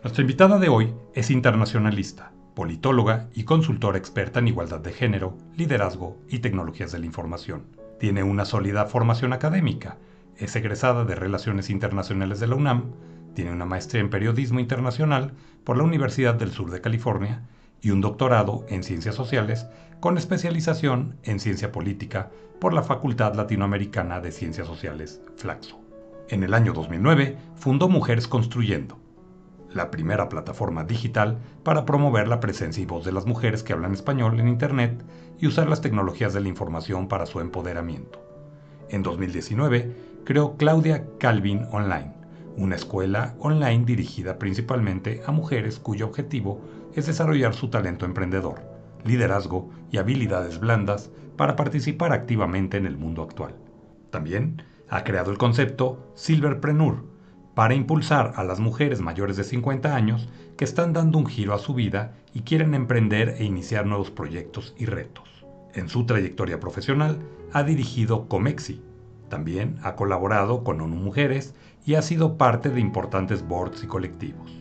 Nuestra invitada de hoy es internacionalista, politóloga y consultora experta en igualdad de género, liderazgo y tecnologías de la información. Tiene una sólida formación académica, es egresada de Relaciones Internacionales de la UNAM, tiene una maestría en Periodismo Internacional por la Universidad del Sur de California y un doctorado en Ciencias Sociales con especialización en Ciencia Política por la Facultad Latinoamericana de Ciencias Sociales, Flaxo. En el año 2009 fundó Mujeres Construyendo, la primera plataforma digital para promover la presencia y voz de las mujeres que hablan español en Internet y usar las tecnologías de la información para su empoderamiento. En 2019 creó Claudia Calvin Online, una escuela online dirigida principalmente a mujeres cuyo objetivo es desarrollar su talento emprendedor, liderazgo y habilidades blandas para participar activamente en el mundo actual. También ha creado el concepto Silverpreneur para impulsar a las mujeres mayores de 50 años que están dando un giro a su vida y quieren emprender e iniciar nuevos proyectos y retos. En su trayectoria profesional ha dirigido Comexi. También ha colaborado con ONU Mujeres y ha sido parte de importantes boards y colectivos.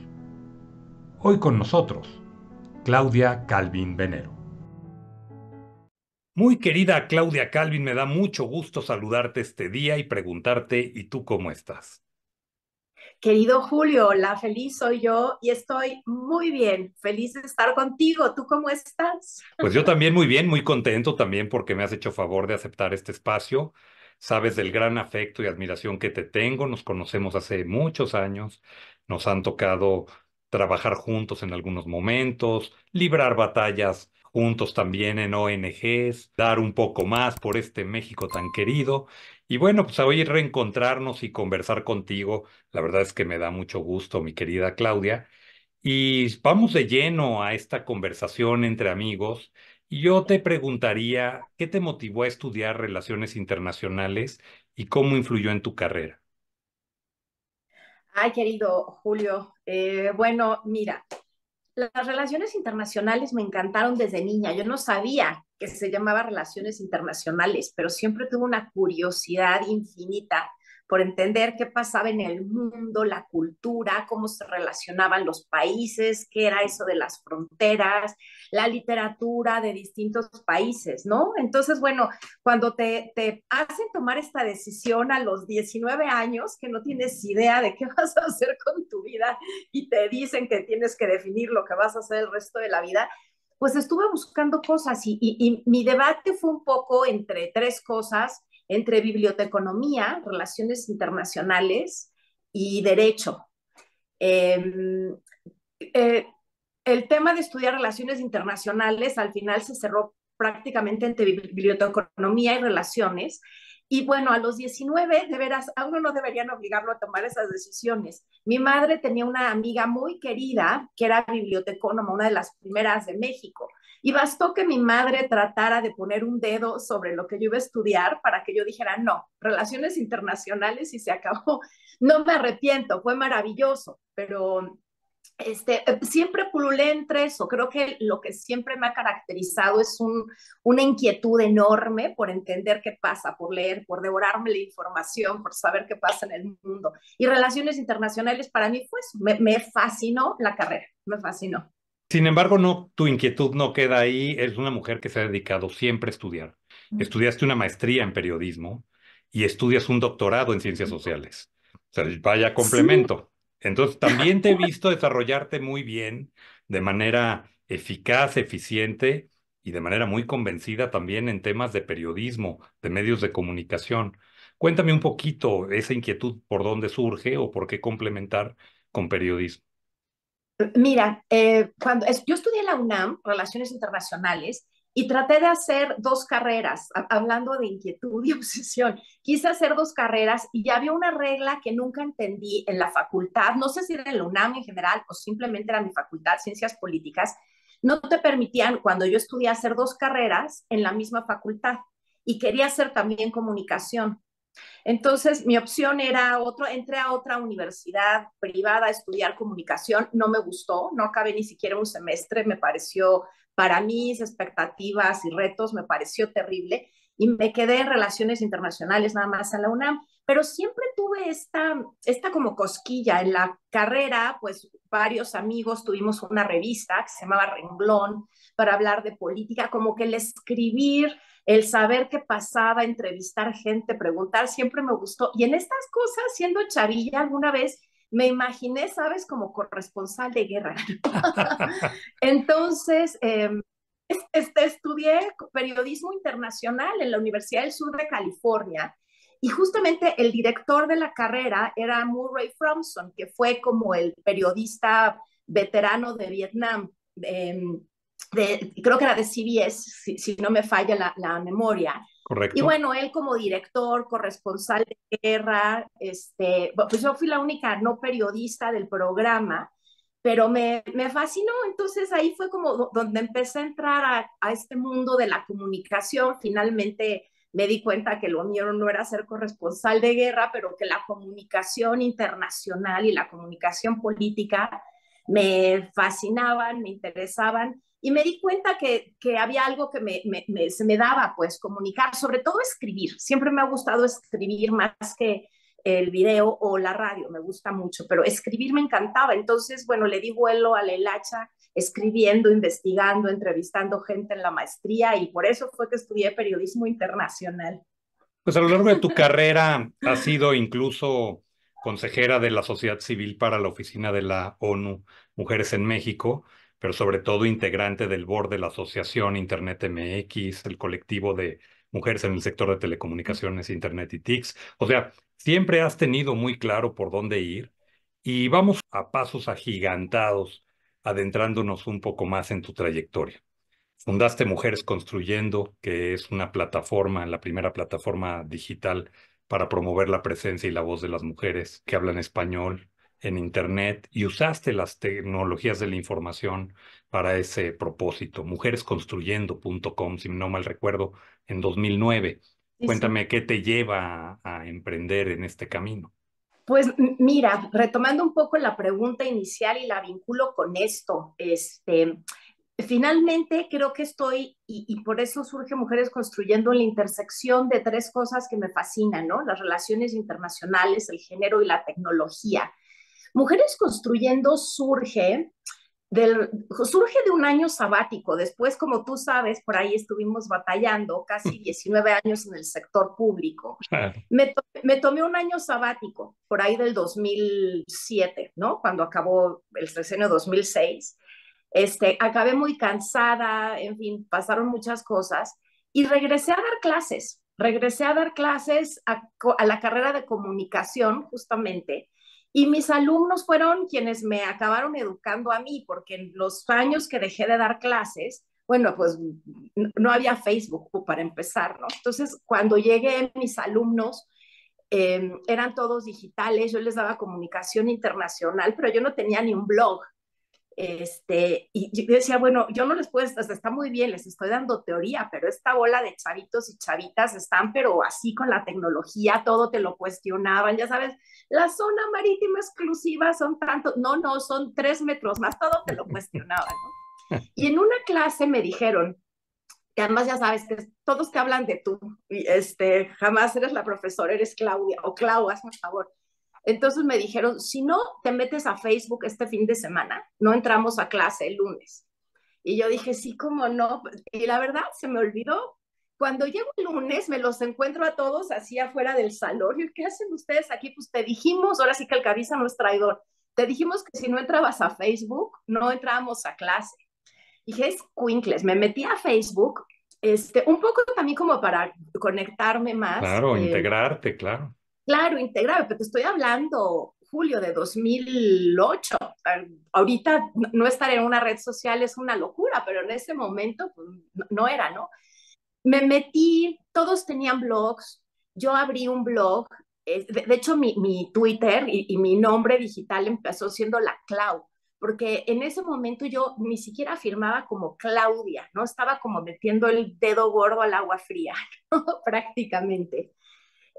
Hoy con nosotros, Claudia Calvin Venero. Muy querida Claudia Calvin, me da mucho gusto saludarte este día y preguntarte, ¿y tú cómo estás? Querido Julio, la feliz soy yo y estoy muy bien, feliz de estar contigo. ¿Tú cómo estás? Pues yo también muy bien, muy contento también porque me has hecho favor de aceptar este espacio. Sabes del gran afecto y admiración que te tengo. Nos conocemos hace muchos años. Nos han tocado trabajar juntos en algunos momentos, librar batallas juntos también en ONGs, dar un poco más por este México tan querido. Y bueno, pues hoy reencontrarnos y conversar contigo, la verdad es que me da mucho gusto, mi querida Claudia. Y vamos de lleno a esta conversación entre amigos. Y yo te preguntaría, ¿qué te motivó a estudiar relaciones internacionales y cómo influyó en tu carrera? Ay, querido Julio, bueno, mira, las relaciones internacionales me encantaron desde niña. Yo no sabía que se llamaba relaciones internacionales, pero siempre tuve una curiosidad infinita por entender qué pasaba en el mundo, la cultura, cómo se relacionaban los países, qué era eso de las fronteras, la literatura de distintos países, ¿no? Entonces, bueno, cuando te hacen tomar esta decisión a los 19 años, que no tienes idea de qué vas a hacer con tu vida, y te dicen que tienes que definir lo que vas a hacer el resto de la vida, pues estuve buscando cosas y mi debate fue un poco entre tres cosas, entre biblioteconomía, relaciones internacionales y derecho. Eh, eh, el tema de estudiar relaciones internacionales al final se cerró prácticamente entre biblioteconomía y relaciones. Y bueno, a los 19, de veras, a uno no deberían obligarlo a tomar esas decisiones. Mi madre tenía una amiga muy querida que era bibliotecónoma, una de las primeras de México. Y bastó que mi madre tratara de poner un dedo sobre lo que yo iba a estudiar para que yo dijera, no, relaciones internacionales y se acabó. No me arrepiento, fue maravilloso, pero siempre pululé entre eso. Creo que lo que siempre me ha caracterizado es una inquietud enorme por entender qué pasa, por leer, por devorarme la información, por saber qué pasa en el mundo. Y relaciones internacionales para mí fue eso. Me fascinó la carrera, me fascinó. Sin embargo, no, tu inquietud no queda ahí. Eres una mujer que se ha dedicado siempre a estudiar. Estudiaste una maestría en periodismo y estudias un doctorado en ciencias sociales. O sea, vaya Sí, complemento. Entonces, también te he visto desarrollarte muy bien, de manera eficaz, eficiente y de manera muy convencida también en temas de periodismo, de medios de comunicación. Cuéntame un poquito esa inquietud, por dónde surge o por qué complementar con periodismo. mira, yo estudié en la UNAM, Relaciones Internacionales, y traté de hacer dos carreras, hablando de inquietud y obsesión. Quise hacer dos carreras y había una regla que nunca entendí en la facultad, no sé si era en la UNAM en general o simplemente era mi facultad, Ciencias Políticas, no te permitían cuando yo estudié hacer dos carreras en la misma facultad y quería hacer también comunicación. Entonces, mi opción era entré a otra universidad privada a estudiar comunicación, no me gustó, no acabé ni siquiera un semestre, me pareció, para mis expectativas y retos, me pareció terrible. y me quedé en relaciones internacionales nada más en la UNAM, pero siempre tuve esta como cosquilla en la carrera, pues varios amigos tuvimos una revista que se llamaba Renglón para hablar de política, como que el escribir, el saber qué pasaba, entrevistar gente, preguntar, siempre me gustó. Y en estas cosas, siendo chavilla, alguna vez me imaginé, ¿sabes? Como corresponsal de guerra. Entonces, estudié periodismo internacional en la Universidad del Sur de California y justamente el director de la carrera era Murray Fromson, que fue como el periodista veterano de Vietnam. Creo que era de CBS, si no me falla la memoria. Y ¿Correcto? bueno, él como director, corresponsal de guerra, pues yo fui la única no periodista del programa, pero me fascinó. Entonces ahí fue como donde empecé a entrar a este mundo de la comunicación. Finalmente me di cuenta que lo mío no era ser corresponsal de guerra, pero que la comunicación internacional y la comunicación política me fascinaban, me interesaban y me di cuenta que había algo que se me daba, pues comunicar, sobre todo escribir. Siempre me ha gustado escribir más que el video o la radio, me gusta mucho, pero escribir me encantaba. Entonces, bueno, le di vuelo a la hilacha escribiendo, investigando, entrevistando gente en la maestría y por eso fue que estudié periodismo internacional. Pues a lo largo de tu carrera has sido incluso consejera de la sociedad civil para la oficina de la ONU Mujeres en México, pero sobre todo integrante del board de la Asociación Internet MX, el colectivo de mujeres en el sector de telecomunicaciones, Internet y TICs. O sea, siempre has tenido muy claro por dónde ir y vamos a pasos agigantados adentrándonos un poco más en tu trayectoria. Fundaste Mujeres Construyendo, que es una plataforma, la primera plataforma digital para promover la presencia y la voz de las mujeres que hablan español en Internet y usaste las tecnologías de la información para ese propósito. Mujeresconstruyendo.com, si no mal recuerdo, en 2009. Sí, sí. Cuéntame qué te lleva a emprender en este camino. Pues mira, retomando un poco la pregunta inicial y la vinculo con esto, finalmente creo que estoy, y por eso surge Mujeres Construyendo en la intersección de tres cosas que me fascinan, ¿no? Las relaciones internacionales, el género y la tecnología. Mujeres Construyendo surge de un año sabático. Después, como tú sabes, por ahí estuvimos batallando casi 19 años en el sector público. Claro. Me tomé un año sabático, por ahí del 2007, ¿no? Cuando acabó el sexenio 2006. Acabé muy cansada, en fin, pasaron muchas cosas y regresé a dar clases a la carrera de comunicación justamente y mis alumnos fueron quienes me acabaron educando a mí, porque en los años que dejé de dar clases, bueno, pues no había Facebook para empezar, ¿no? Entonces, cuando llegué, mis alumnos eran todos digitales, yo les daba comunicación internacional, pero yo no tenía ni un blog. Y yo decía, bueno, yo no les puedo, está muy bien, les estoy dando teoría, pero esta bola de chavitos y chavitas están, pero así con la tecnología, todo te lo cuestionaban, ya sabes, la zona marítima exclusiva son tanto, no, no, son 3 metros más, todo te lo cuestionaban, ¿no? Y en una clase me dijeron, que además ya sabes que todos te hablan de tú, y jamás eres la profesora, eres Claudia, o Clau, hazme un favor. Entonces me dijeron, si no te metes a Facebook este fin de semana, no entramos a clase el lunes. Y yo dije, sí, cómo no. Y la verdad se me olvidó. Cuando llego el lunes, me los encuentro a todos así afuera del salón. Y, ¿qué hacen ustedes aquí? Pues te dijimos, ahora sí que el que avisa no es traidor. Te dijimos que si no entrabas a Facebook, no entrábamos a clase. Y dije, es cuincles. Me metí a Facebook, un poco también como para conectarme más. Claro, integrarte, claro. Claro, integrado, pero te estoy hablando, Julio, de 2008. Ahorita no estar en una red social es una locura, pero en ese momento pues, no era, ¿no? Me metí, todos tenían blogs, yo abrí un blog, de hecho mi Twitter y mi nombre digital empezó siendo la Clau, porque en ese momento yo ni siquiera firmaba como Claudia, ¿no? Estaba como metiendo el dedo gordo al agua fría, ¿no? Prácticamente.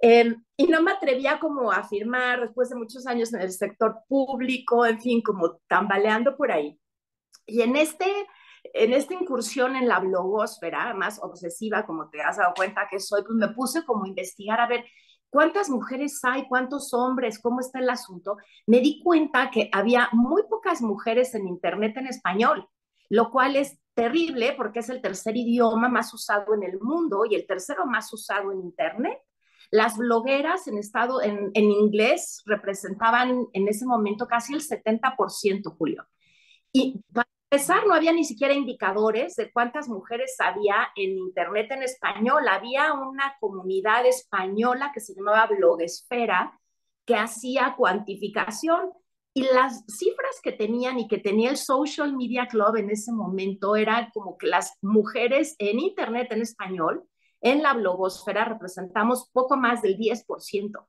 Y no me atrevía como a firmar después de muchos años en el sector público, en fin, como tambaleando por ahí. Y en en esta incursión en la blogósfera, más obsesiva, como te has dado cuenta que soy, pues me puse como a investigar a ver cuántas mujeres hay, cuántos hombres, cómo está el asunto. Me di cuenta que había muy pocas mujeres en Internet en español, lo cual es terrible porque es el tercer idioma más usado en el mundo y el tercero más usado en Internet. Las blogueras en inglés representaban en ese momento casi el 70%, Julio. Y para empezar, no había ni siquiera indicadores de cuántas mujeres había en Internet en español. Había una comunidad española que se llamaba Blogesfera, que hacía cuantificación. Y las cifras que tenían y que tenía el Social Media Club en ese momento eran como que las mujeres en Internet en español, en la blogosfera, representamos poco más del 10%.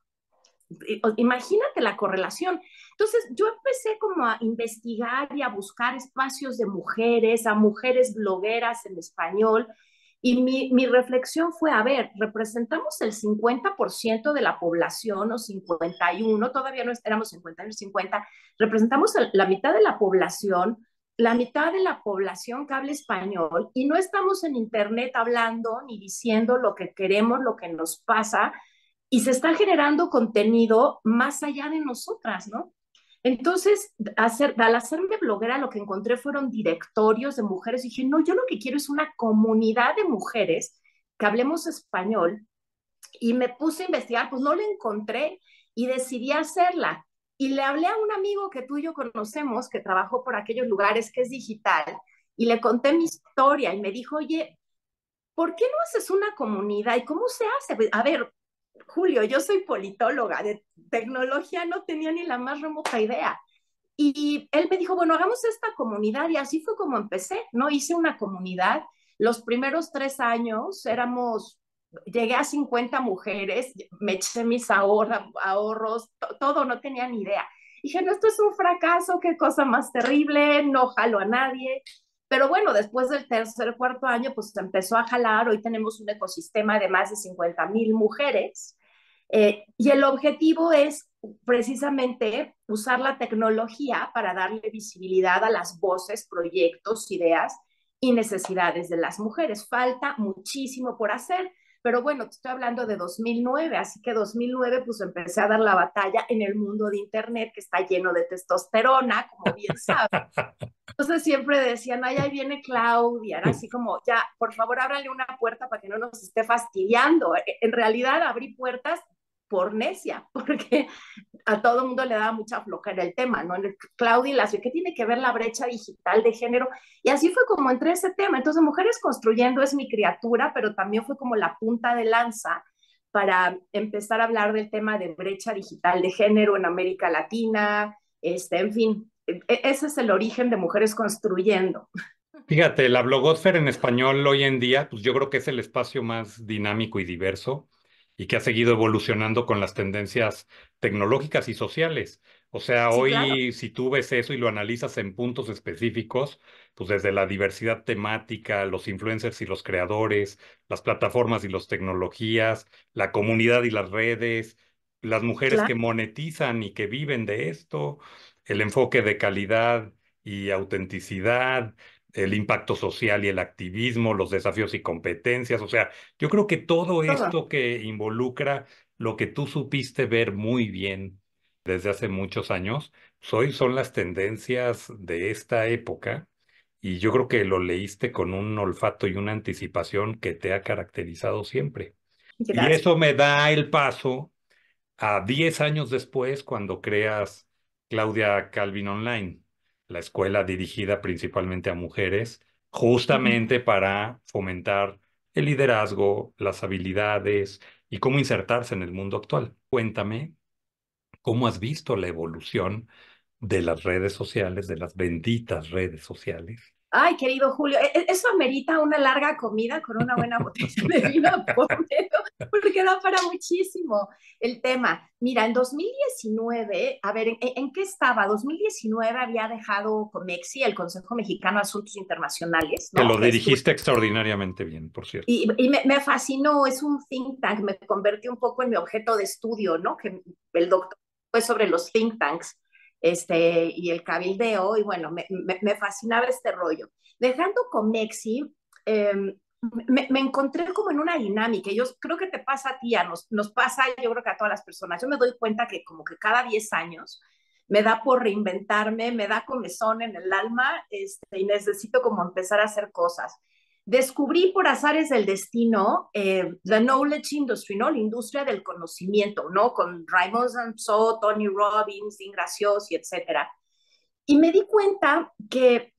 Imagínate la correlación. Entonces yo empecé como a investigar y a buscar espacios de mujeres, a mujeres blogueras en español, y mi reflexión fue, a ver, representamos el 50% de la población o 51, todavía no éramos 51, 50, representamos la mitad de la población, la mitad de la población que habla español, y no estamos en internet hablando ni diciendo lo que queremos, lo que nos pasa, y se está generando contenido más allá de nosotras, ¿no? Entonces, al hacerme bloguera, lo que encontré fueron directorios de mujeres. Dije, no, yo lo que quiero es una comunidad de mujeres que hablemos español. Y me puse a investigar, pues no la encontré y decidí hacerla. Y le hablé a un amigo que tú y yo conocemos, que trabajó por aquellos lugares, que es digital, y le conté mi historia y me dijo, oye, ¿por qué no haces una comunidad? ¿Y cómo se hace? Pues, a ver, Julio, yo soy politóloga, de tecnología no tenía ni la más remota idea. Y él me dijo, bueno, hagamos esta comunidad y así fue como empecé, ¿no? Hice una comunidad. Los primeros 3 años llegué a 50 mujeres, me eché mis ahorros, todo, no tenía ni idea. Dije, no, esto es un fracaso, qué cosa más terrible, no jalo a nadie. Pero bueno, después del tercer, cuarto año, pues se empezó a jalar. Hoy tenemos un ecosistema de más de 50,000 mujeres. Y el objetivo es precisamente usar la tecnología para darle visibilidad a las voces, proyectos, ideas y necesidades de las mujeres. Falta muchísimo por hacer, pero bueno, te estoy hablando de 2009, así que 2009 pues empecé a dar la batalla en el mundo de Internet que está lleno de testosterona, como bien sabes. Entonces siempre decían, ay, ahí viene Claudia, era así como, ya, por favor, ábrale una puerta para que no nos esté fastidiando. En realidad abrí puertas por necia, porque a todo el mundo le daba mucha flojera el tema, ¿no? Claudia y la ¿qué tiene que ver la brecha digital de género? Y así fue como entré a ese tema. Entonces, Mujeres Construyendo es mi criatura, pero también fue como la punta de lanza para empezar a hablar del tema de brecha digital de género en América Latina, en fin, ese es el origen de Mujeres Construyendo. Fíjate, la blogosfera en español hoy en día, pues yo creo que es el espacio más dinámico y diverso y que ha seguido evolucionando con las tendencias tecnológicas y sociales. O sea, Sí, claro, hoy si tú ves eso y lo analizas en puntos específicos, pues desde la diversidad temática, los influencers y los creadores, las plataformas y las tecnologías, la comunidad y las redes, las mujeres claro, que monetizan y que viven de esto, el enfoque de calidad y autenticidad, el impacto social y el activismo, los desafíos y competencias. O sea, yo creo que todo todo. esto que involucra lo que tú supiste ver muy bien desde hace muchos años, hoy son las tendencias de esta época y yo creo que lo leíste con un olfato y una anticipación que te ha caracterizado siempre. Y Gracias. eso me da el paso a 10 años después, cuando creas Claudia Calvin Online, la escuela dirigida principalmente a mujeres, justamente para fomentar el liderazgo, las habilidades y cómo insertarse en el mundo actual. Cuéntame cómo has visto la evolución de las redes sociales, de las benditas redes sociales. Ay, querido Julio, eso amerita una larga comida con una buena botella de vino por medio, porque da para muchísimo el tema. Mira, en 2019, a ver, ¿en qué estaba? 2019 había dejado Comexi, el Consejo Mexicano de Asuntos Internacionales, Que ¿no? lo Que estuve, dirigiste extraordinariamente bien, por cierto. y me fascinó, es un think tank, me convertí un poco en mi objeto de estudio, ¿no? Que el doctor fue sobre los think tanks. y el cabildeo, y bueno, me fascinaba este rollo. Dejando Comexi, eh, me encontré como en una dinámica. Yo creo que te pasa a ti, nos pasa, yo creo que a todas las personas. Yo me doy cuenta que como que cada 10 años me da por reinventarme, me da comezón en el alma, y necesito como empezar a hacer cosas. Descubrí por azares del destino la knowledge industry, ¿no? La industria del conocimiento, ¿no? Con Raymond Samson, Tony Robbins, Ingraciosi, etcétera. Y me di cuenta que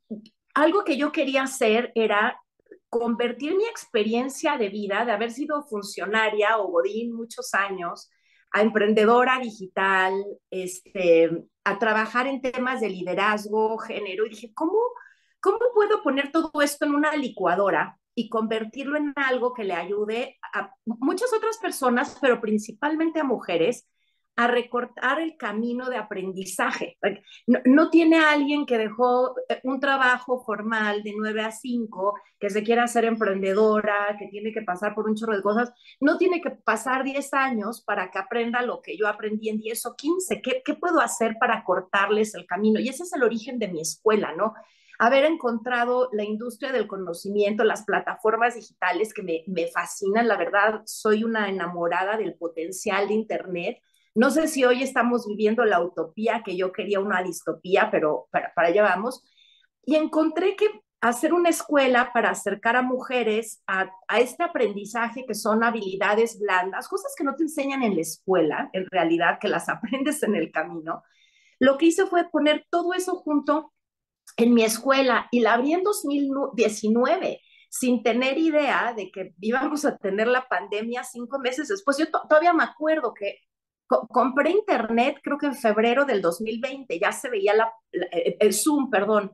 algo que yo quería hacer era convertir mi experiencia de vida, de haber sido funcionaria o godín muchos años, a emprendedora digital, a trabajar en temas de liderazgo, género, y dije, ¿cómo puedo poner todo esto en una licuadora y convertirlo en algo que le ayude a muchas otras personas, pero principalmente a mujeres, a recortar el camino de aprendizaje? No tiene alguien que dejó un trabajo formal de 9 a 5, que se quiera hacer emprendedora, que tiene que pasar por un chorro de cosas, no tiene que pasar 10 años para que aprenda lo que yo aprendí en 10 o 15. ¿Qué puedo hacer para cortarles el camino? Y ese es el origen de mi escuela, ¿no? Haber encontrado la industria del conocimiento, las plataformas digitales que me fascinan. La verdad, soy una enamorada del potencial de Internet. No sé si hoy estamos viviendo la utopía que yo quería, una distopía, pero para allá vamos. Y encontré que hacer una escuela para acercar a mujeres a este aprendizaje que son habilidades blandas, cosas que no te enseñan en la escuela, en realidad, que las aprendes en el camino. Lo que hice fue poner todo eso junto en mi escuela y la abrí en 2019 sin tener idea de que íbamos a tener la pandemia 5 meses después. Yo todavía me acuerdo que compré internet, creo que en febrero del 2020, ya se veía el Zoom, perdón,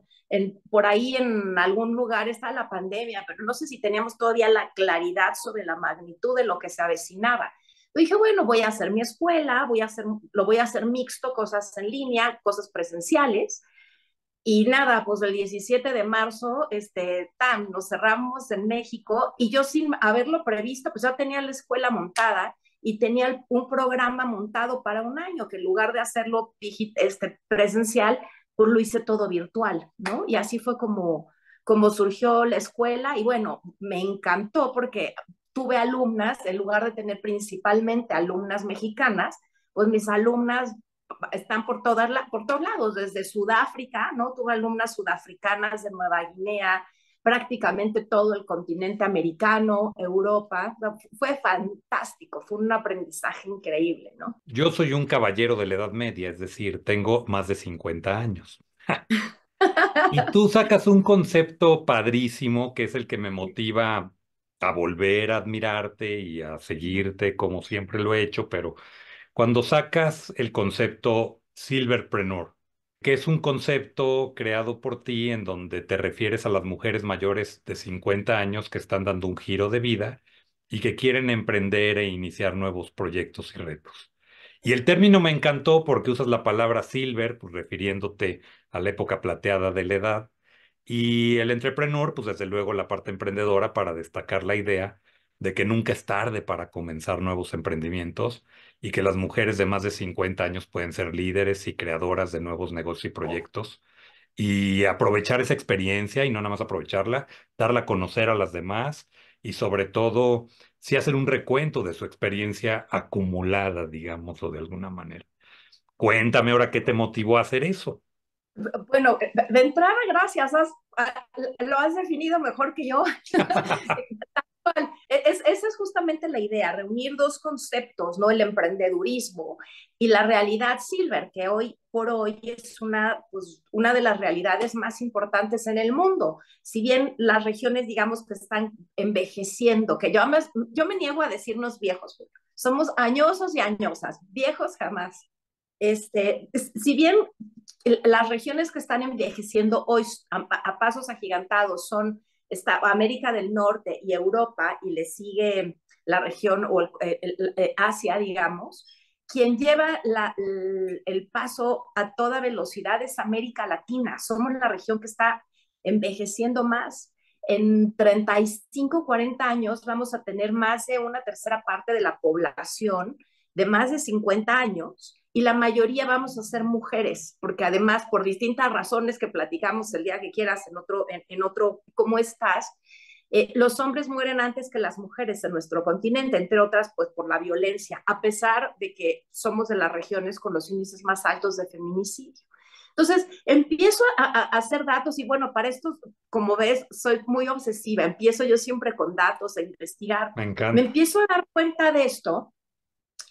por ahí en algún lugar está la pandemia, pero no sé si teníamos todavía la claridad sobre la magnitud de lo que se avecinaba. Yo dije, bueno, voy a hacer mi escuela, lo voy a hacer mixto, cosas en línea, cosas presenciales. Y nada, pues el 17 de marzo, nos cerramos en México y yo sin haberlo previsto, pues ya tenía la escuela montada y tenía un programa montado para un año, que en lugar de hacerlo presencial, pues lo hice todo virtual, ¿no? Y así fue como surgió la escuela y bueno, me encantó porque tuve alumnas, en lugar de tener principalmente alumnas mexicanas, pues mis alumnas están por todos lados, desde Sudáfrica, ¿no? Tuve alumnas sudafricanas de Nueva Guinea, prácticamente todo el continente americano, Europa. Fue fantástico, fue un aprendizaje increíble, ¿no? Yo soy un caballero de la Edad Media, es decir, tengo más de 50 años. Y tú sacas un concepto padrísimo que es el que me motiva a volver a admirarte y a seguirte como siempre lo he hecho, pero cuando sacas el concepto Silverpreneur, que es un concepto creado por ti en donde te refieres a las mujeres mayores de 50 años que están dando un giro de vida y que quieren emprender e iniciar nuevos proyectos y retos. Y el término me encantó porque usas la palabra silver, pues refiriéndote a la época plateada de la edad, y el entrepreneur, pues desde luego la parte emprendedora para destacar la idea de que nunca es tarde para comenzar nuevos emprendimientos y que las mujeres de más de 50 años pueden ser líderes y creadoras de nuevos negocios y proyectos y aprovechar esa experiencia y no nada más aprovecharla, darla a conocer a las demás y sobre todo, sí hacer un recuento de su experiencia acumulada, digamos, o de alguna manera. Cuéntame ahora qué te motivó a hacer eso. Bueno, de entrada, gracias, lo has definido mejor que yo. Esa es justamente la idea, reunir dos conceptos, ¿no? El emprendedurismo y la realidad silver, que hoy por hoy es pues, una de las realidades más importantes en el mundo. Si bien las regiones, digamos, que están envejeciendo, que yo me niego a decirnos viejos, somos añosos y añosas, viejos jamás. Si bien las regiones que están envejeciendo hoy a pasos agigantados son está América del Norte y Europa, y le sigue la región o Asia, digamos, quien lleva el paso a toda velocidad es América Latina. Somos la región que está envejeciendo más. En 35, 40 años vamos a tener más de una tercera parte de la población de más de 50 años y la mayoría vamos a ser mujeres, porque además por distintas razones que platicamos el día que quieras en otro ¿cómo estás? Los hombres mueren antes que las mujeres en nuestro continente, entre otras, pues por la violencia, a pesar de que somos de las regiones con los índices más altos de feminicidio. Entonces, empiezo a hacer datos y bueno, para esto, como ves, soy muy obsesiva, empiezo yo siempre con datos a investigar, Me me encanta. empiezo a dar cuenta de esto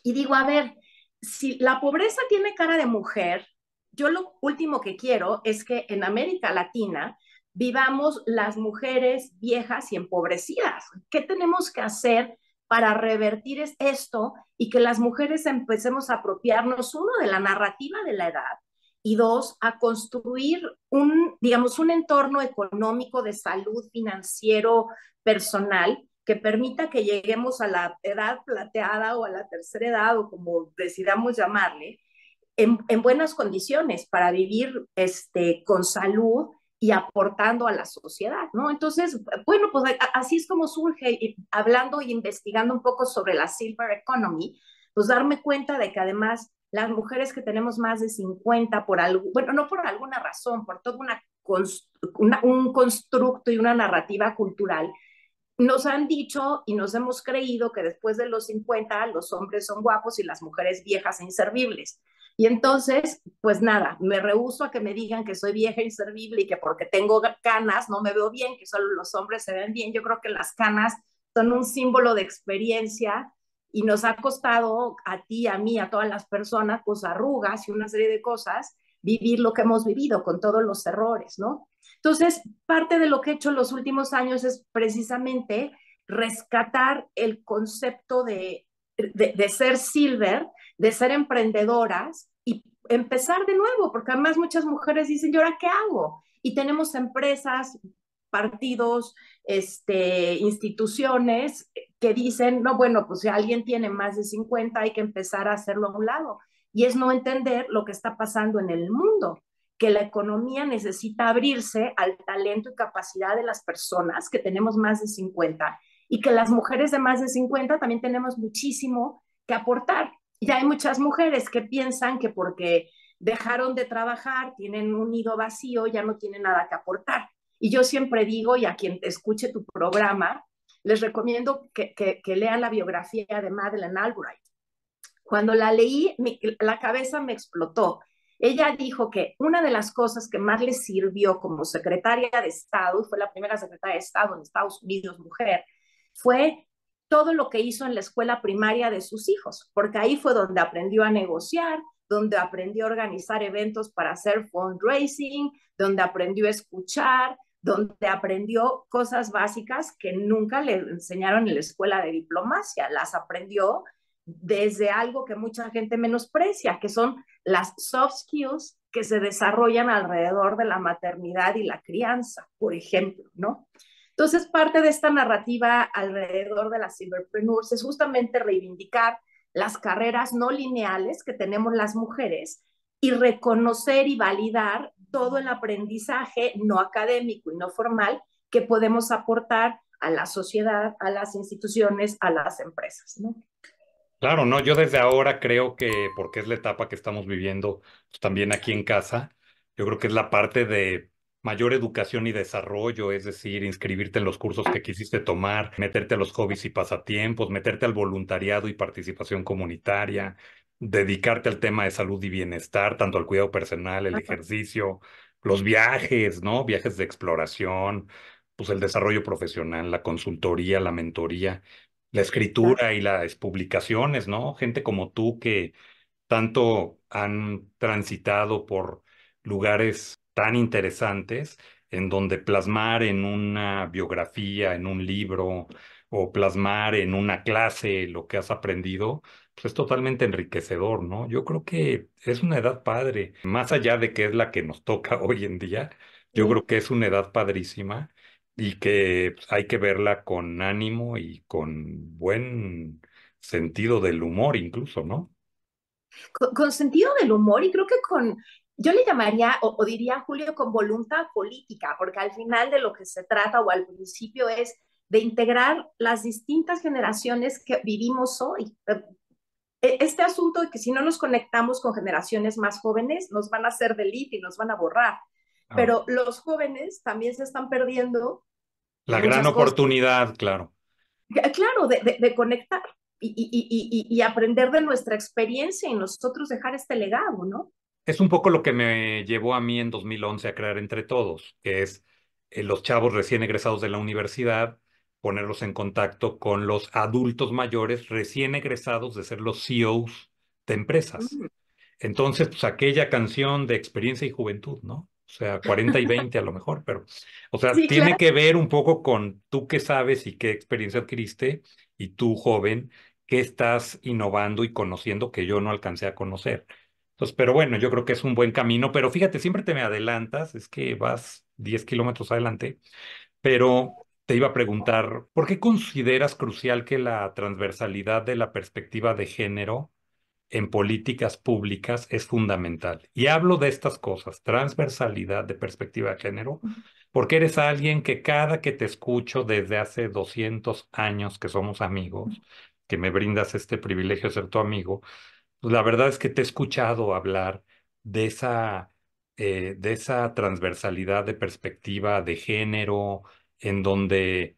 y digo, a ver, si la pobreza tiene cara de mujer, yo lo último que quiero es que en América Latina vivamos las mujeres viejas y empobrecidas. ¿Qué tenemos que hacer para revertir esto y que las mujeres empecemos a apropiarnos, uno, de la narrativa de la edad y dos, a construir digamos, un entorno económico de salud financiero personal que permita que lleguemos a la edad plateada o a la tercera edad o como decidamos llamarle, en buenas condiciones para vivir con salud y aportando a la sociedad, ¿no? Entonces, bueno, pues así es como surge, hablando e investigando un poco sobre la Silver Economy, pues darme cuenta de que además las mujeres que tenemos más de 50 por algo, bueno, no por alguna razón, por todo un constructo y una narrativa cultural, nos han dicho y nos hemos creído que después de los 50 los hombres son guapos y las mujeres viejas e inservibles. Y entonces, pues nada, me rehúso a que me digan que soy vieja e inservible y que porque tengo canas no me veo bien, que solo los hombres se ven bien. Yo creo que las canas son un símbolo de experiencia y nos ha costado a ti, a mí, a todas las personas, pues arrugas y una serie de cosas, vivir lo que hemos vivido con todos los errores, ¿no? Entonces, parte de lo que he hecho en los últimos años es precisamente rescatar el concepto de ser silver, de ser emprendedoras y empezar de nuevo, porque además muchas mujeres dicen, ¿y ahora qué hago? Y tenemos empresas, partidos, instituciones que dicen, no, bueno, pues si alguien tiene más de 50 hay que empezar a hacerlo a un lado. Y es no entender lo que está pasando en el mundo, que la economía necesita abrirse al talento y capacidad de las personas que tenemos más de 50 y que las mujeres de más de 50 también tenemos muchísimo que aportar. Ya hay muchas mujeres que piensan que porque dejaron de trabajar, tienen un nido vacío, ya no tienen nada que aportar. Y yo siempre digo, y a quien escuche tu programa, les recomiendo que lean la biografía de Madeleine Albright. Cuando la leí, la cabeza me explotó. Ella dijo que una de las cosas que más le sirvió como secretaria de Estado, y fue la primera secretaria de Estado en Estados Unidos, mujer, fue todo lo que hizo en la escuela primaria de sus hijos, porque ahí fue donde aprendió a negociar, donde aprendió a organizar eventos para hacer fundraising, donde aprendió a escuchar, donde aprendió cosas básicas que nunca le enseñaron en la escuela de diplomacia, las aprendió desde algo que mucha gente menosprecia, que son las soft skills que se desarrollan alrededor de la maternidad y la crianza, por ejemplo, ¿no? Entonces, parte de esta narrativa alrededor de las silverpreneurs es justamente reivindicar las carreras no lineales que tenemos las mujeres y reconocer y validar todo el aprendizaje no académico y no formal que podemos aportar a la sociedad, a las instituciones, a las empresas, ¿no? Claro, no, yo desde ahora creo que, porque es la etapa que estamos viviendo, pues, también aquí en casa, yo creo que es la parte de mayor educación y desarrollo, es decir, inscribirte en los cursos que quisiste tomar, meterte a los hobbies y pasatiempos, meterte al voluntariado y participación comunitaria, dedicarte al tema de salud y bienestar, tanto al cuidado personal, el ejercicio, los viajes, ¿no? Viajes de exploración, pues el desarrollo profesional, la consultoría, la mentoría, la escritura y las publicaciones, ¿no? Gente como tú que tanto han transitado por lugares tan interesantes en donde plasmar en una biografía, en un libro o plasmar en una clase lo que has aprendido, pues es totalmente enriquecedor, ¿no? Yo creo que es una edad padre, más allá de que es la que nos toca hoy en día, yo creo Sí. que es una edad padrísima y que pues, hay que verla con ánimo y con buen sentido del humor incluso, ¿no? Con sentido del humor y creo que yo le llamaría o diría Julio con voluntad política, porque al final de lo que se trata o al principio es de integrar las distintas generaciones que vivimos hoy. Este asunto de que si no nos conectamos con generaciones más jóvenes, nos van a hacer delete y nos van a borrar. Ah, Pero los jóvenes también se están perdiendo la gran muchas cosas. oportunidad, claro. Claro, de conectar y aprender de nuestra experiencia y nosotros dejar este legado, ¿no? Es un poco lo que me llevó a mí en 2011 a crear Entre Todos, que es los chavos recién egresados de la universidad, ponerlos en contacto con los adultos mayores recién egresados de ser los CEOs de empresas. Mm. Entonces, pues aquella canción de experiencia y juventud, ¿no? O sea, 40 y 20 a lo mejor, pero, o sea, Sí, tiene claro. que ver un poco con tú qué sabes y qué experiencia adquiriste y tú, joven, qué estás innovando y conociendo que yo no alcancé a conocer. Entonces, pero bueno, yo creo que es un buen camino, pero fíjate, siempre te me adelantas, es que vas 10 kilómetros adelante, pero te iba a preguntar, ¿por qué consideras crucial que la transversalidad de la perspectiva de género en políticas públicas es fundamental? Y hablo de estas cosas, transversalidad de perspectiva de género, porque eres alguien que cada que te escucho desde hace 200 años que somos amigos, que me brindas este privilegio de ser tu amigo, pues la verdad es que te he escuchado hablar de esa transversalidad de perspectiva de género, en donde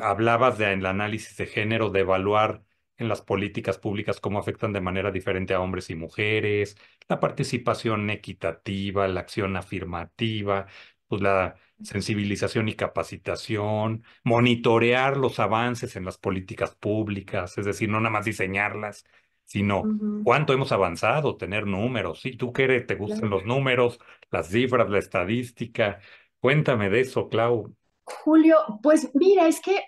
hablabas del análisis de género, de evaluar en las políticas públicas cómo afectan de manera diferente a hombres y mujeres, la participación equitativa, la acción afirmativa, pues la sensibilización y capacitación, monitorear los avances en las políticas públicas, es decir, no nada más diseñarlas, sino Ujú, cuánto hemos avanzado, tener números. Sí, tú que te gustan claro. los números, las cifras, la estadística. Cuéntame de eso, Clau. Julio, pues mira, es que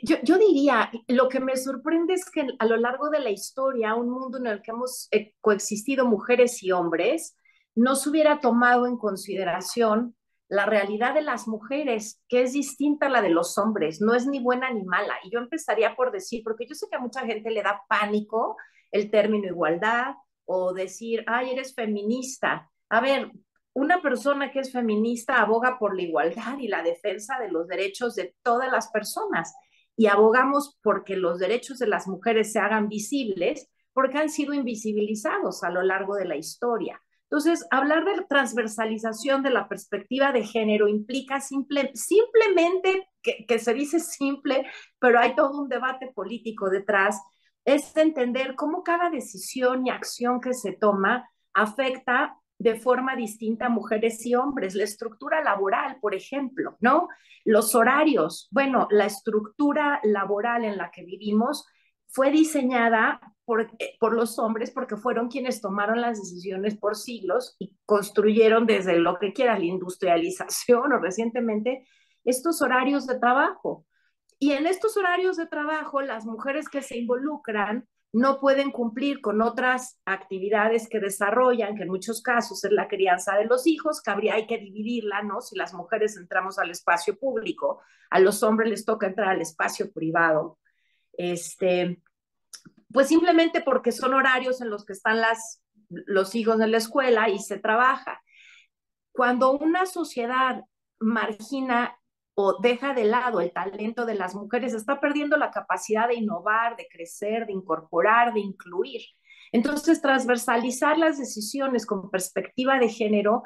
yo diría, lo que me sorprende es que a lo largo de la historia, un mundo en el que hemos coexistido mujeres y hombres, no se hubiera tomado en consideración la realidad de las mujeres, que es distinta a la de los hombres, no es ni buena ni mala. Y yo empezaría por decir, porque yo sé que a mucha gente le da pánico el término igualdad o decir, ay, eres feminista. A ver, una persona que es feminista aboga por la igualdad y la defensa de los derechos de todas las personas y abogamos porque los derechos de las mujeres se hagan visibles porque han sido invisibilizados a lo largo de la historia. Entonces, hablar de transversalización de la perspectiva de género implica simplemente, que se dice simple, pero hay todo un debate político detrás, es entender cómo cada decisión y acción que se toma afecta de forma distinta a mujeres y hombres. La estructura laboral, por ejemplo, ¿no? Los horarios, bueno, la estructura laboral en la que vivimos fue diseñada por los hombres porque fueron quienes tomaron las decisiones por siglos y construyeron desde lo que quiera, la industrialización o recientemente, estos horarios de trabajo. Y en estos horarios de trabajo, las mujeres que se involucran no pueden cumplir con otras actividades que desarrollan, que en muchos casos es la crianza de los hijos, que hay que dividirla, ¿no? Si las mujeres entramos al espacio público, a los hombres les toca entrar al espacio privado. Este, pues simplemente porque son horarios en los que están los hijos en la escuela y se trabaja. Cuando una sociedad margina o deja de lado el talento de las mujeres, está perdiendo la capacidad de innovar, de crecer, de incorporar, de incluir. Entonces, transversalizar las decisiones con perspectiva de género,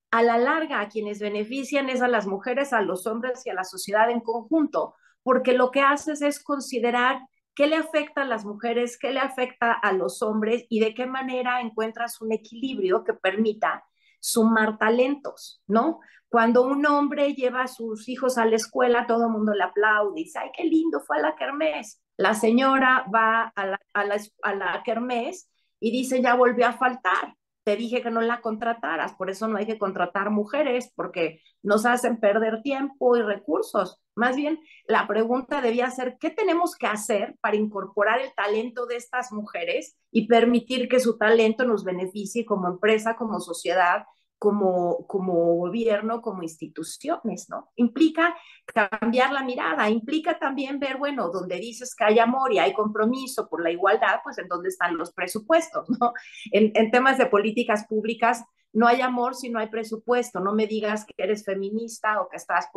a la larga, a quienes benefician es a las mujeres, a los hombres y a la sociedad en conjunto, porque lo que haces es considerar qué le afecta a las mujeres, qué le afecta a los hombres y de qué manera encuentras un equilibrio que permita sumar talentos, ¿no? Cuando un hombre lleva a sus hijos a la escuela, todo el mundo le aplaude y dice, ay, qué lindo, fue a la kermés. La señora va a la kermés y dice, ya volvió a faltar. Te dije que no la contrataras, por eso no hay que contratar mujeres, porque nos hacen perder tiempo y recursos. Más bien, la pregunta debía ser, ¿qué tenemos que hacer para incorporar el talento de estas mujeres y permitir que su talento nos beneficie como empresa, como sociedad, como gobierno, como instituciones, ¿no? Implica cambiar la mirada, implica también ver, bueno, donde dices que hay amor y hay compromiso por la igualdad, pues en dónde están los presupuestos, ¿no? En temas de políticas públicas no hay amor si no hay presupuesto, no me digas que eres feminista o que estás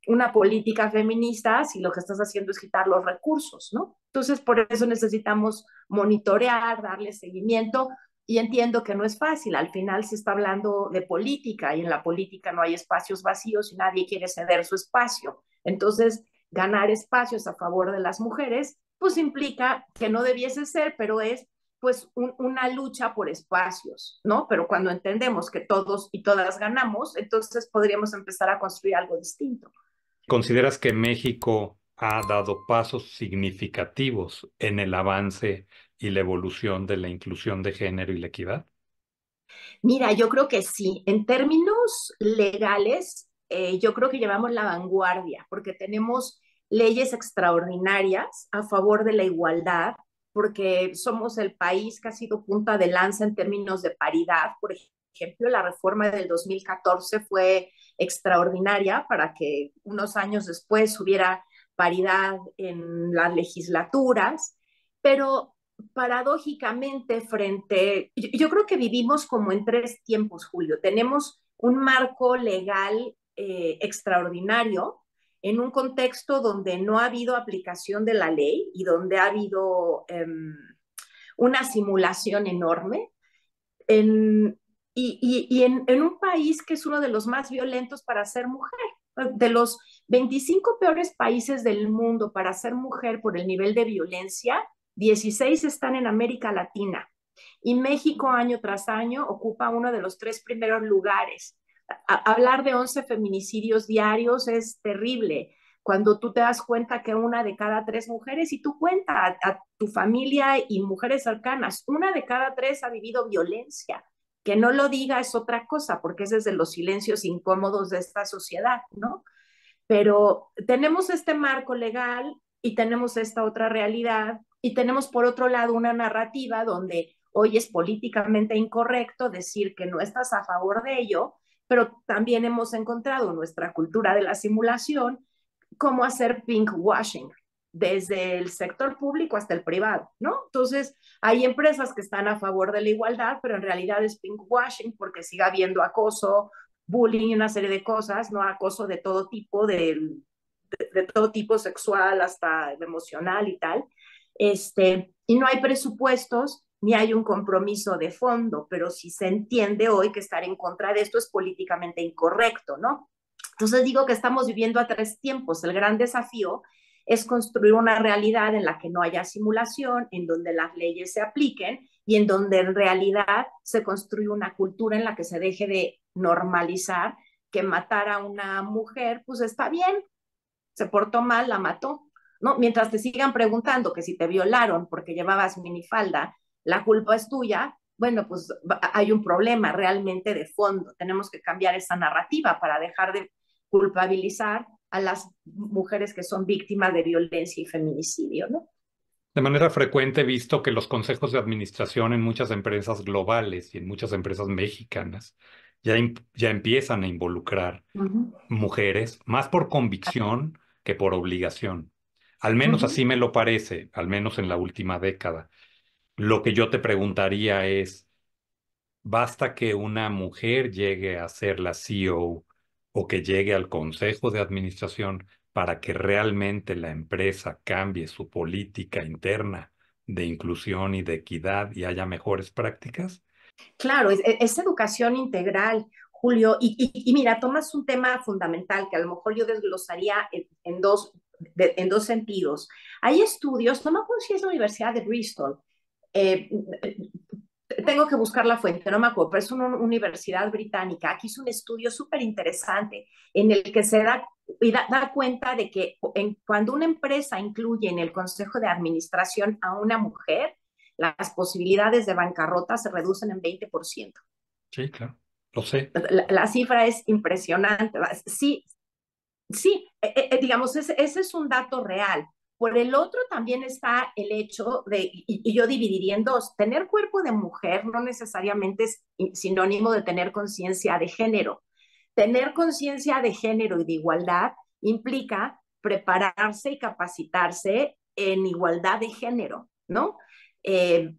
una política feminista si lo que estás haciendo es quitar los recursos, ¿no? Entonces, por eso necesitamos monitorear, darle seguimiento, y entiendo que no es fácil. Al final se está hablando de política y en la política no hay espacios vacíos y nadie quiere ceder su espacio. Entonces, ganar espacios a favor de las mujeres, pues implica que no debiese ser, pero es pues una lucha por espacios, ¿no? Pero cuando entendemos que todos y todas ganamos, entonces podríamos empezar a construir algo distinto. ¿Consideras que México ha dado pasos significativos en el avance y la evolución de la inclusión de género y la equidad? Mira, yo creo que sí. En términos legales, yo creo que llevamos la vanguardia porque tenemos leyes extraordinarias a favor de la igualdad, porque somos el país que ha sido punta de lanza en términos de paridad. Por ejemplo, la reforma del 2014 fue extraordinaria para que unos años después hubiera paridad en las legislaturas, pero paradójicamente yo creo que vivimos como en tres tiempos, Julio. Tenemos un marco legal extraordinario en un contexto donde no ha habido aplicación de la ley y donde ha habido una simulación enorme. En, en un país que es uno de los más violentos para ser mujer. De los 25 peores países del mundo para ser mujer por el nivel de violencia, 16 están en América Latina. Y México año tras año ocupa uno de los tres primeros lugares. Hablar de 11 feminicidios diarios es terrible. Cuando tú te das cuenta que una de cada tres mujeres, y tú cuenta a tu familia y mujeres cercanas, una de cada tres ha vivido violencia. Que no lo diga es otra cosa, porque es desde los silencios incómodos de esta sociedad, ¿no? Pero tenemos este marco legal y tenemos esta otra realidad y tenemos por otro lado una narrativa donde hoy es políticamente incorrecto decir que no estás a favor de ello, pero también hemos encontrado en nuestra cultura de la simulación cómo hacer pink washing desde el sector público hasta el privado, ¿no? Entonces, hay empresas que están a favor de la igualdad, pero en realidad es pink washing porque sigue habiendo acoso, bullying y una serie de cosas, ¿no? Acoso de todo tipo, de todo tipo sexual hasta emocional y tal. Y no hay presupuestos ni hay un compromiso de fondo, pero sí se entiende hoy que estar en contra de esto es políticamente incorrecto, ¿no? Entonces digo que estamos viviendo a tres tiempos. El gran desafío es construir una realidad en la que no haya simulación, en donde las leyes se apliquen y en donde en realidad se construye una cultura en la que se deje de normalizar que matar a una mujer, pues está bien, se portó mal, la mató, ¿no? Mientras te sigan preguntando que si te violaron porque llevabas minifalda, la culpa es tuya, bueno, pues hay un problema realmente de fondo. Tenemos que cambiar esa narrativa para dejar de culpabilizar a las mujeres que son víctimas de violencia y feminicidio, ¿no? De manera frecuente he visto que los consejos de administración en muchas empresas globales y en muchas empresas mexicanas ya empiezan a involucrar Uh -huh. mujeres, más por convicción que por obligación. Al Uh menos -huh. así me lo parece, al menos en la última década. Lo que yo te preguntaría es, ¿basta que una mujer llegue a ser la CEO o que llegue al consejo de administración para que realmente la empresa cambie su política interna de inclusión y de equidad y haya mejores prácticas? Claro, es educación integral, Julio. Y mira, tomas un tema fundamental que a lo mejor yo desglosaría en dos sentidos. Hay estudios, no me acuerdo si es la Universidad de Bristol, eh, tengo que buscar la fuente, no me acuerdo, pero es una universidad británica que hizo un estudio súper interesante en el que da cuenta de que cuando una empresa incluye en el consejo de administración a una mujer, las posibilidades de bancarrota se reducen en 20%. Sí, claro, lo sé. La cifra es impresionante. Sí, sí, digamos, ese es un dato real. Por el otro también está el hecho de, y yo dividiría en dos, tener cuerpo de mujer no necesariamente es sinónimo de tener conciencia de género. Tener conciencia de género y de igualdad implica prepararse y capacitarse en igualdad de género, ¿no? Eh,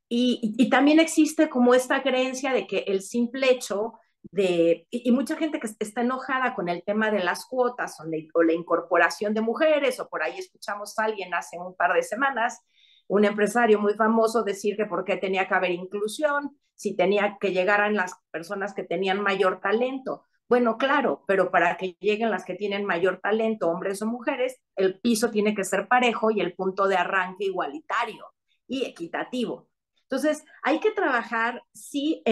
y también existe como esta creencia de que el simple hecho y mucha gente que está enojada con el tema de las cuotas o la incorporación de mujeres, o por ahí escuchamos a alguien hace un par de semanas, un empresario muy famoso decir que por qué tenía que haber inclusión, si tenía que llegaran las personas que tenían mayor talento. Bueno, claro, pero para que lleguen las que tienen mayor talento, hombres o mujeres, el piso tiene que ser parejo y el punto de arranque igualitario y equitativo. Entonces, hay que trabajar, sí,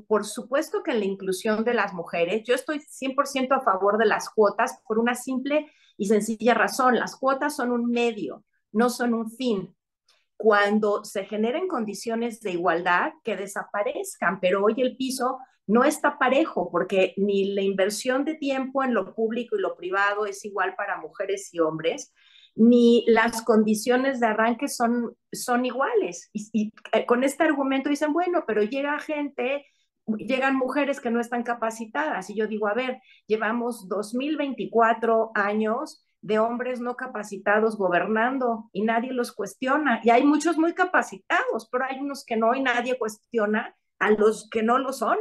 por supuesto que en la inclusión de las mujeres. Yo estoy 100% a favor de las cuotas por una simple y sencilla razón. Las cuotas son un medio, no son un fin. Cuando se generen condiciones de igualdad, que desaparezcan, pero hoy el piso no está parejo porque ni la inversión de tiempo en lo público y lo privado es igual para mujeres y hombres, ni las condiciones de arranque son iguales. Con este argumento dicen, bueno, pero llegan mujeres que no están capacitadas. Y yo digo, a ver, llevamos 2024 años de hombres no capacitados gobernando y nadie los cuestiona. Y hay muchos muy capacitados, pero hay unos que no y nadie cuestiona a los que no lo son,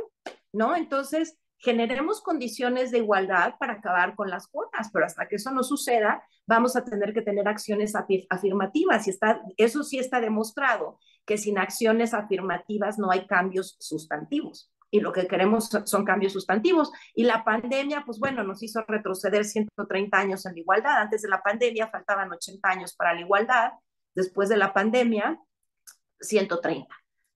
¿no? Entonces, generemos condiciones de igualdad para acabar con las cuotas, pero hasta que eso no suceda, vamos a tener que tener acciones afirmativas. Eso sí está demostrado, que sin acciones afirmativas no hay cambios sustantivos. Y lo que queremos son cambios sustantivos. Y la pandemia, pues bueno, nos hizo retroceder 130 años en la igualdad. Antes de la pandemia faltaban 80 años para la igualdad. Después de la pandemia, 130.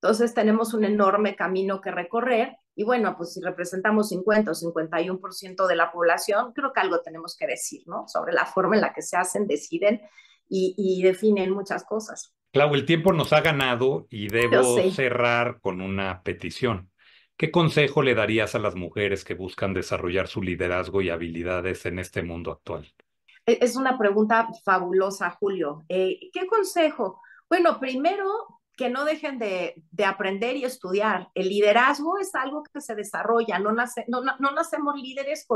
Entonces tenemos un enorme camino que recorrer y bueno, pues si representamos 50 o 51% de la población, creo que algo tenemos que decir, ¿no? Sobre la forma en la que se hacen, deciden y definen muchas cosas. Clau, el tiempo nos ha ganado y Yo debo sé, cerrar con una petición. ¿Qué consejo le darías a las mujeres que buscan desarrollar su liderazgo y habilidades en este mundo actual? es una pregunta fabulosa, Julio. ¿Qué consejo? Bueno, primero, que no dejen de aprender y estudiar. El liderazgo es algo que se desarrolla, no nacemos líderes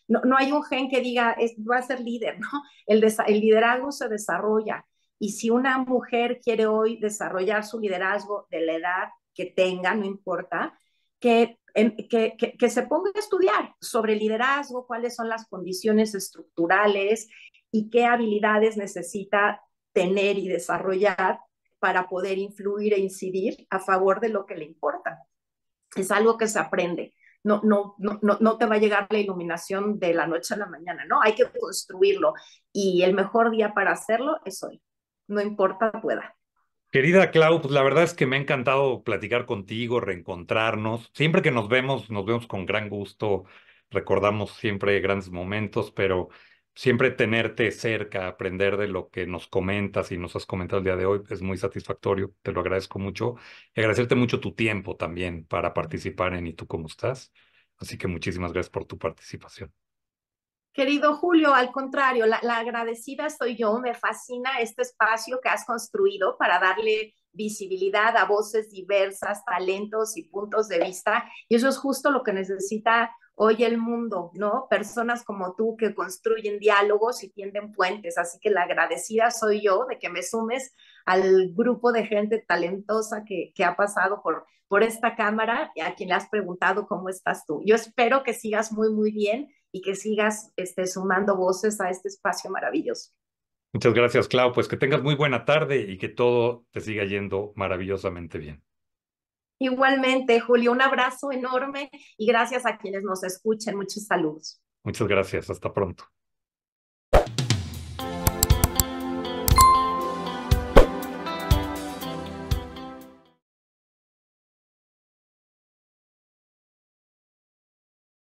no hay un gen que diga, va a ser líder, ¿no? El liderazgo se desarrolla. Y si una mujer quiere hoy desarrollar su liderazgo de la edad que tenga, no importa, que se ponga a estudiar sobre liderazgo, cuáles son las condiciones estructurales y qué habilidades necesita tener y desarrollar para poder influir e incidir a favor de lo que le importa. Es algo que se aprende. No te va a llegar la iluminación de la noche a la mañana, ¿no? Hay que construirlo y el mejor día para hacerlo es hoy. No importa pueda. Querida Clau, pues la verdad es que me ha encantado platicar contigo, reencontrarnos. Siempre que nos vemos con gran gusto, recordamos siempre grandes momentos, pero siempre tenerte cerca, aprender de lo que nos comentas y nos has comentado el día de hoy es muy satisfactorio. Te lo agradezco mucho. Y agradecerte mucho tu tiempo también para participar en ¿Y tú cómo estás? Así que muchísimas gracias por tu participación. Querido Julio, al contrario, la agradecida soy yo. Me fascina este espacio que has construido para darle visibilidad a voces diversas, talentos y puntos de vista. Y eso es justo lo que necesita hoy el mundo, ¿no? Personas como tú que construyen diálogos y tienden puentes. Así que la agradecida soy yo de que me sumes al grupo de gente talentosa que ha pasado por esta cámara y a quien le has preguntado cómo estás tú. Yo espero que sigas muy, muy bien y que sigas sumando voces a este espacio maravilloso. Muchas gracias, Clau. Pues que tengas muy buena tarde y que todo te siga yendo maravillosamente bien. Igualmente, Julio, un abrazo enorme y gracias a quienes nos escuchen. Muchos saludos. Muchas gracias. Hasta pronto.